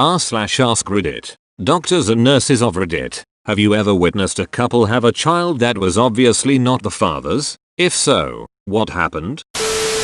r/AskReddit. Doctors and nurses of Reddit. Have you ever witnessed a couple have a child that was obviously not the father's? If so, what happened?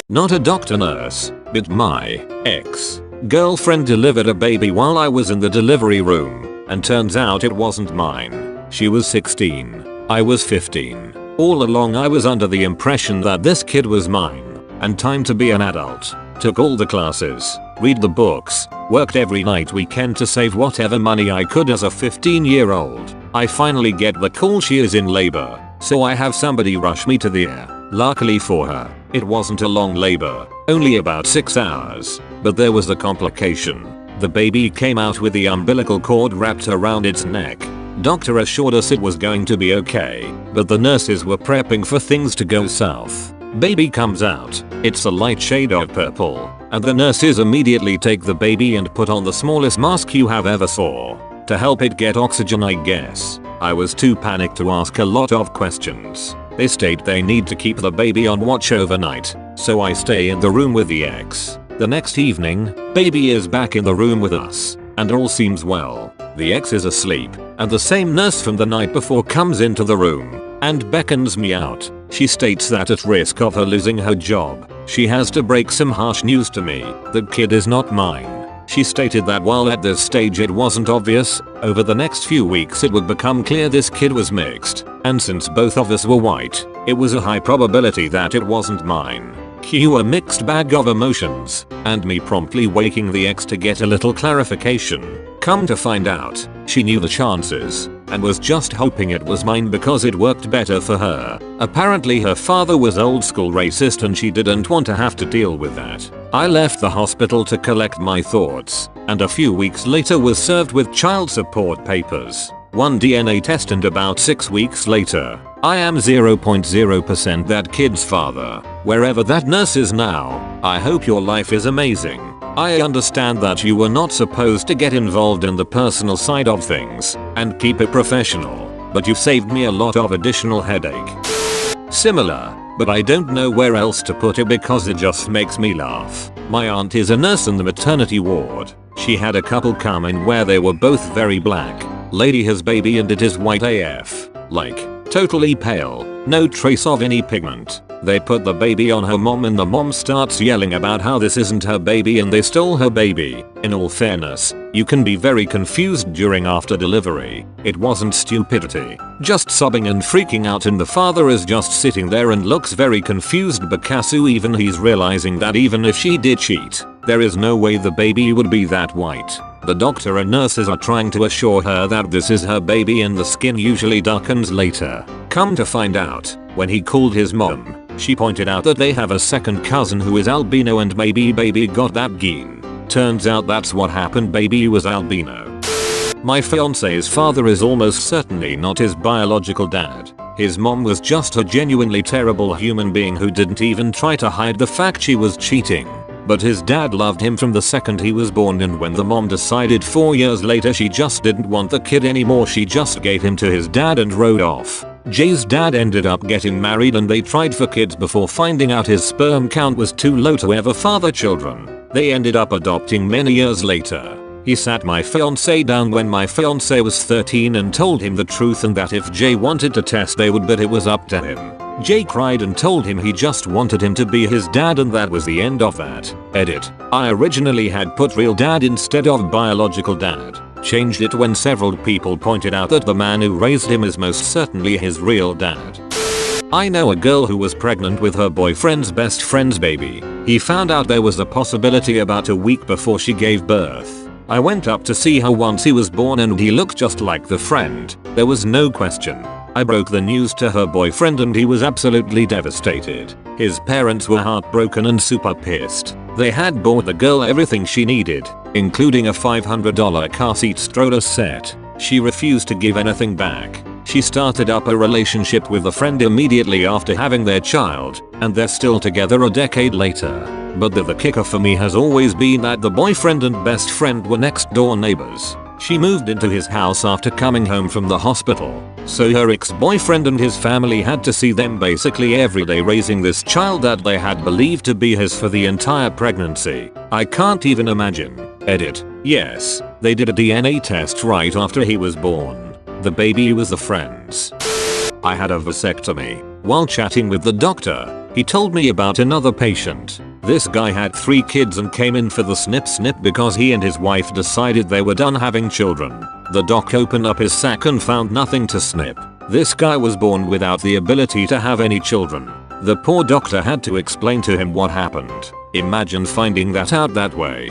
Not a doctor nurse, but my ex-girlfriend delivered a baby while I was in the delivery room, and turns out it wasn't mine. She was 16. I was 15. All along I was under the impression that this kid was mine, and time to be an adult. Took all the classes, read the books, worked every night weekend to save whatever money I could as a 15-year-old. I finally get the call she is in labor, so I have somebody rush me to the ER. Luckily for her, it wasn't a long labor, only about 6 hours, but there was a complication. The baby came out with the umbilical cord wrapped around its neck. Doctor assured us it was going to be okay, but the nurses were prepping for things to go south. Baby comes out, it's a light shade of purple, and the nurses immediately take the baby and put on the smallest mask you have ever saw. To help it get oxygen, I guess. I was too panicked to ask a lot of questions. They state they need to keep the baby on watch overnight, so I stay in the room with the ex. The next evening, baby is back in the room with us, and all seems well. The ex is asleep, and the same nurse from the night before comes into the room and beckons me out. She states that at risk of her losing her job, she has to break some harsh news to me. The kid is not mine. She stated that while at this stage it wasn't obvious, over the next few weeks it would become clear this kid was mixed, and since both of us were white, it was a high probability that it wasn't mine. Cue a mixed bag of emotions, and me promptly waking the ex to get a little clarification. Come to find out, she knew the chances, and was just hoping it was mine because it worked better for her. Apparently her father was old school racist and she didn't want to have to deal with that. I left the hospital to collect my thoughts, and a few weeks later was served with child support papers, one DNA test, and about 6 weeks later, I am 0.0% that kid's father. Wherever that nurse is now, I hope your life is amazing. I understand that you were not supposed to get involved in the personal side of things and keep it professional, but you saved me a lot of additional headache. Similar, but I don't know where else to put it because it just makes me laugh. My aunt is a nurse in the maternity ward. She had a couple come in where they were both very black. Lady has baby and it is white AF. Like, totally pale, no trace of any pigment. They put the baby on her mom and the mom starts yelling about how this isn't her baby and they stole her baby. In all fairness, you can be very confused during after delivery. It wasn't stupidity, just sobbing and freaking out, and the father is just sitting there and looks very confused because even he's realizing that even if she did cheat, there is no way the baby would be that white. The doctor and nurses are trying to assure her that this is her baby and the skin usually darkens later. Come to find out, when he called his mom, she pointed out that they have a second cousin who is albino and maybe baby got that gene. Turns out that's what happened, baby was albino. My fiance's father is almost certainly not his biological dad. His mom was just a genuinely terrible human being who didn't even try to hide the fact she was cheating. But his dad loved him from the second he was born, and when the mom decided 4 years later she just didn't want the kid anymore, she just gave him to his dad and rode off. Jay's dad ended up getting married and they tried for kids before finding out his sperm count was too low to ever father children. They ended up adopting many years later. He sat my fiance down when my fiance was 13 and told him the truth, and that if Jay wanted to test they would, but it was up to him. Jay cried and told him he just wanted him to be his dad, and that was the end of that. Edit. I originally had put real dad instead of biological dad. Changed it when several people pointed out that the man who raised him is most certainly his real dad. I know a girl who was pregnant with her boyfriend's best friend's baby. He found out there was a possibility about a week before she gave birth. I went up to see her once he was born and he looked just like the friend. There was no question. I broke the news to her boyfriend and he was absolutely devastated. His parents were heartbroken and super pissed. They had bought the girl everything she needed, including a $500 car seat stroller set. She refused to give anything back. She started up a relationship with a friend immediately after having their child, and they're still together a decade later. But the kicker for me has always been that the boyfriend and best friend were next door neighbors. She moved into his house after coming home from the hospital, so her ex-boyfriend and his family had to see them basically every day raising this child that they had believed to be his for the entire pregnancy. I can't even imagine. Edit. Yes, they did a DNA test right after he was born. The baby was a friend's. I had a vasectomy. While chatting with the doctor, he told me about another patient. This guy had 3 kids and came in for the snip because he and his wife decided they were done having children. The doc opened up his sack and found nothing to snip. This guy was born without the ability to have any children. The poor doctor had to explain to him what happened. Imagine finding that out that way.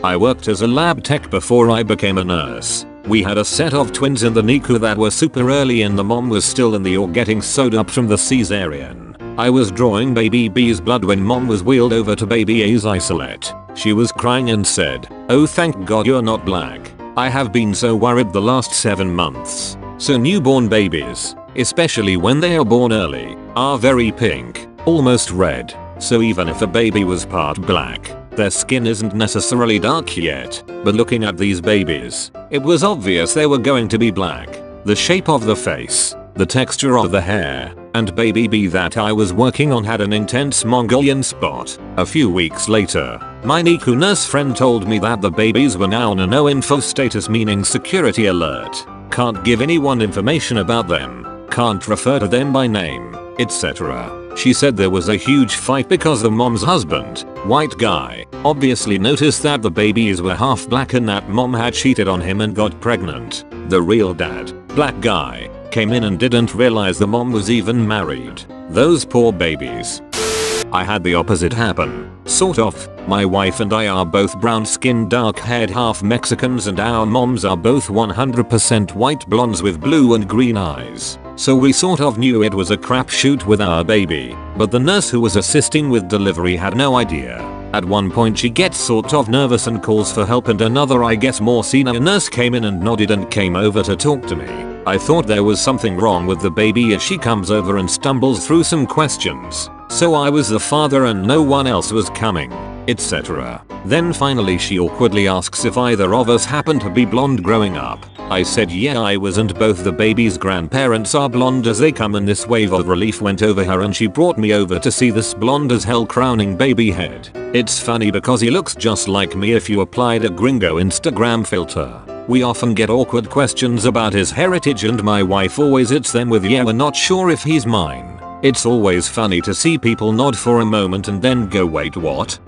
I worked as a lab tech before I became a nurse. We had a set of twins in the NICU that were super early and the mom was still in the OR getting sewed up from the cesarean. I was drawing baby B's blood when mom was wheeled over to baby A's isolate. She was crying and said, "Oh, thank God you're not black. I have been so worried the last 7 months." So newborn babies, especially when they are born early, are very pink, almost red. So even if a baby was part black, their skin isn't necessarily dark yet. But looking at these babies, it was obvious they were going to be black. The shape of the face, the texture of the hair, and baby B that I was working on had an intense Mongolian spot. A few weeks later, my NICU nurse friend told me that the babies were now on a no info status, meaning security alert. Can't give anyone information about them, can't refer to them by name, etc. She said there was a huge fight because the mom's husband, white guy, obviously noticed that the babies were half black and that mom had cheated on him and got pregnant. The real dad, black guy, came in and didn't realize the mom was even married. Those poor babies. I had the opposite happen. Sort of. My wife and I are both brown skinned, dark haired, half Mexicans, and our moms are both 100% white blondes with blue and green eyes. So we sort of knew it was a crapshoot with our baby, but the nurse who was assisting with delivery had no idea. At one point she gets sort of nervous and calls for help, and another, I guess more senior nurse, came in and nodded and came over to talk to me. I thought there was something wrong with the baby as she comes over and stumbles through some questions. So I was the father and no one else was coming, etc. Then finally she awkwardly asks if either of us happened to be blonde growing up. I said yeah I was, and both the baby's grandparents are blonde as they come, and this wave of relief went over her and she brought me over to see this blonde as hell crowning baby head. It's funny because he looks just like me if you applied a gringo Instagram filter. We often get awkward questions about his heritage and my wife always hits them with yeah, we're not sure if he's mine. It's always funny to see people nod for a moment and then go wait what?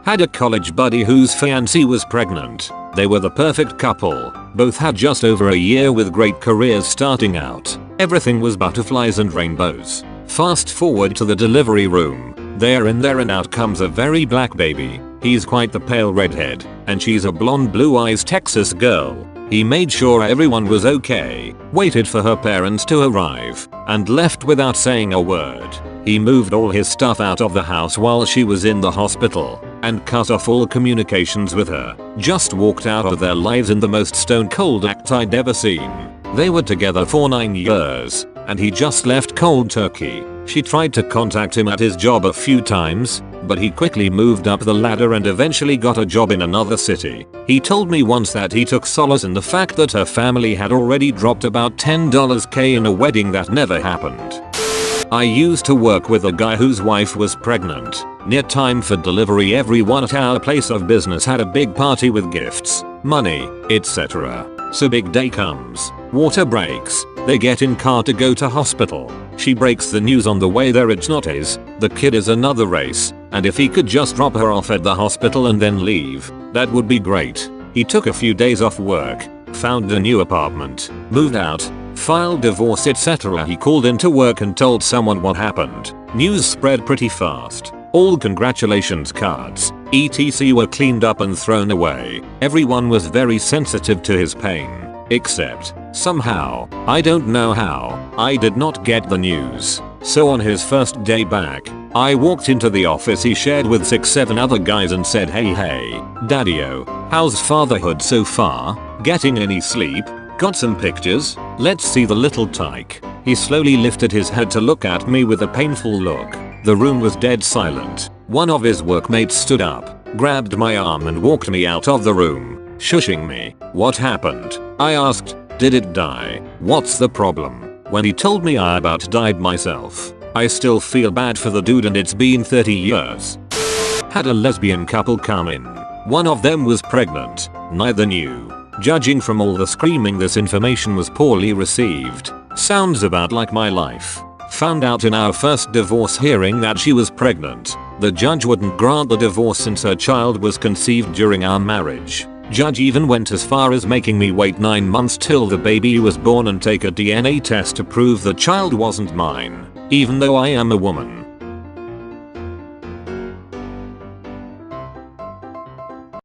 Had a college buddy whose fiancée was pregnant. They were the perfect couple. Both had just over a year with great careers starting out. Everything was butterflies and rainbows. Fast forward to the delivery room. They're in there and out comes a very black baby. He's quite the pale redhead, and she's a blonde blue eyes Texas girl. He made sure everyone was okay, waited for her parents to arrive, and left without saying a word. He moved all his stuff out of the house while she was in the hospital, and cut off all communications with her. Just walked out of their lives in the most stone cold act I'd ever seen. They were together for 9 years, and he just left cold turkey. She tried to contact him at his job a few times, but he quickly moved up the ladder and eventually got a job in another city. He told me once that he took solace in the fact that her family had already dropped about $10K in a wedding that never happened. I used to work with a guy whose wife was pregnant. Near time for delivery, everyone at our place of business had a big party with gifts, money, etc. So big day comes, water breaks, they get in car to go to hospital. She breaks the news on the way there, it's not his, the kid is another race, and if he could just drop her off at the hospital and then leave, that would be great. He took a few days off work, found a new apartment, moved out, filed divorce, etc. He called into work and told someone what happened. News spread pretty fast. All congratulations cards, etc. were cleaned up and thrown away. Everyone was very sensitive to his pain. Except, somehow, I don't know how, I did not get the news. So on his first day back, I walked into the office he shared with 6-7 other guys and said, hey daddy-o, how's fatherhood so far? Getting any sleep? Got some pictures? Let's see the little tyke. He slowly lifted his head to look at me with a painful look. The room was dead silent. One of his workmates stood up, grabbed my arm and walked me out of the room, shushing me. What happened? I asked. Did it die? What's the problem? When he told me I about died myself. I still feel bad for the dude and it's been 30 years. Had a lesbian couple come in. One of them was pregnant. Neither knew. Judging from all the screaming, this information was poorly received. Sounds about like my life. Found out in our first divorce hearing that she was pregnant. The judge wouldn't grant the divorce since her child was conceived during our marriage. Judge even went as far as making me wait 9 months till the baby was born and take a DNA test to prove the child wasn't mine, even though I am a woman.